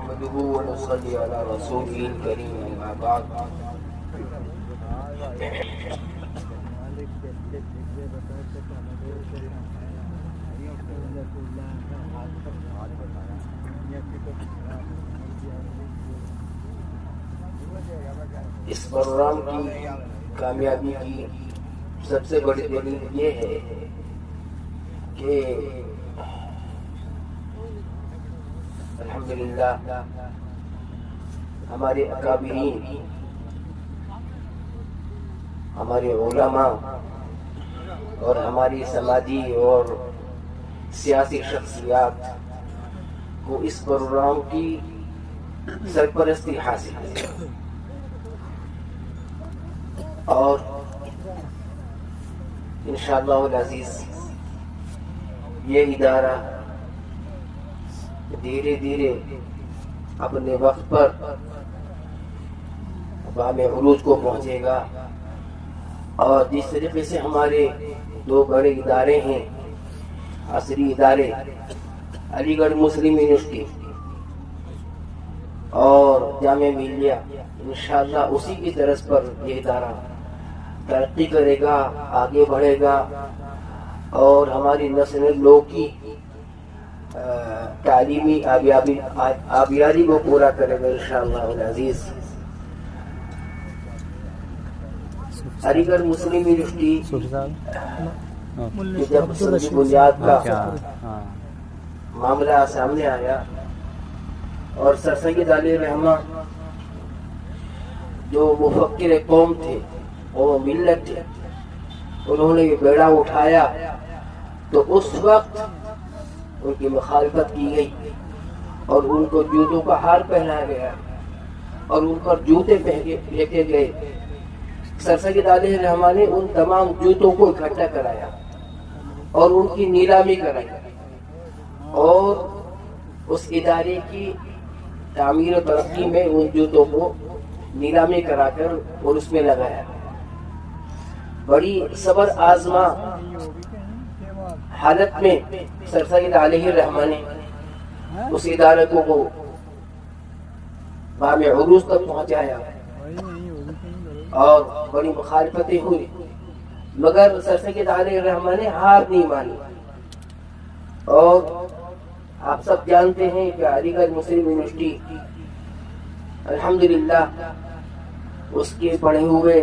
نحمده ونصلي على رسوله الكريم أما بعد اس پروگرام کی کامیابی کی سب سے بڑی دلیل یہ ہے کہ الحمدللہ ہمارے اکابرین، ہمارے علماء اور ہماری سماجی اور سیاسی شخصیات کو اس پروگرام کی سرپرستی حاصل ہے، اور انشاءاللہ العزیز یہ ادارہ دھیرے دھیرے اپنے وقت پر بام عروج کو پہنچے گا، اور جس طریقے سے ہمارے دو بڑے ادارے ہیں، عصری ادارے علی گڑھ مسلم یونیورسٹی اور جامعہ ملیہ، انشاءاللہ اسی کی طرز پر یہ ادارہ ترقی کرے گا، آگے بڑھے گا، اور ہماری نسل لوگ کی تعلیمی آبیاری کو پورا کرے گا انشاءاللہ العزیز۔ علی گڑھ مسلم یونیورسٹی جب سنی بنیاد کا معاملہ سامنے آیا اور سر سید علیہ رحمہ جو مفکر قوم تھے، وہ ملت تھے، انہوں نے یہ بیڑا اٹھایا تو اس وقت ان کی مخالفت کی گئی اور ان کو جوتوں کا ہار پہنایا گیا اور ان پر جوتے پھینکے گئے۔ سر سید علیہ رحمہ نے ان تمام جوتوں کو اکٹھا کرایا اور ان کی نیلامی کرائی، اور اس ادارے کی تعمیر و ترقی میں ان جوتوں کو نیلامی کرا کر اور اس میں لگایا۔ بڑی صبر آزما حالت میں سر سید علیہ رحمہ نے اس ادارے کو بام عروج تک پہنچایا، اور بڑی مخالفتیں ہوئی، مگر سر سید علیہ رحمہ نے ہار نہیں مانی۔ اور آپ سب جانتے ہیں کہ علی گڑھ مسلم یونیورسٹی الحمدللہ اس کے پڑھے ہوئے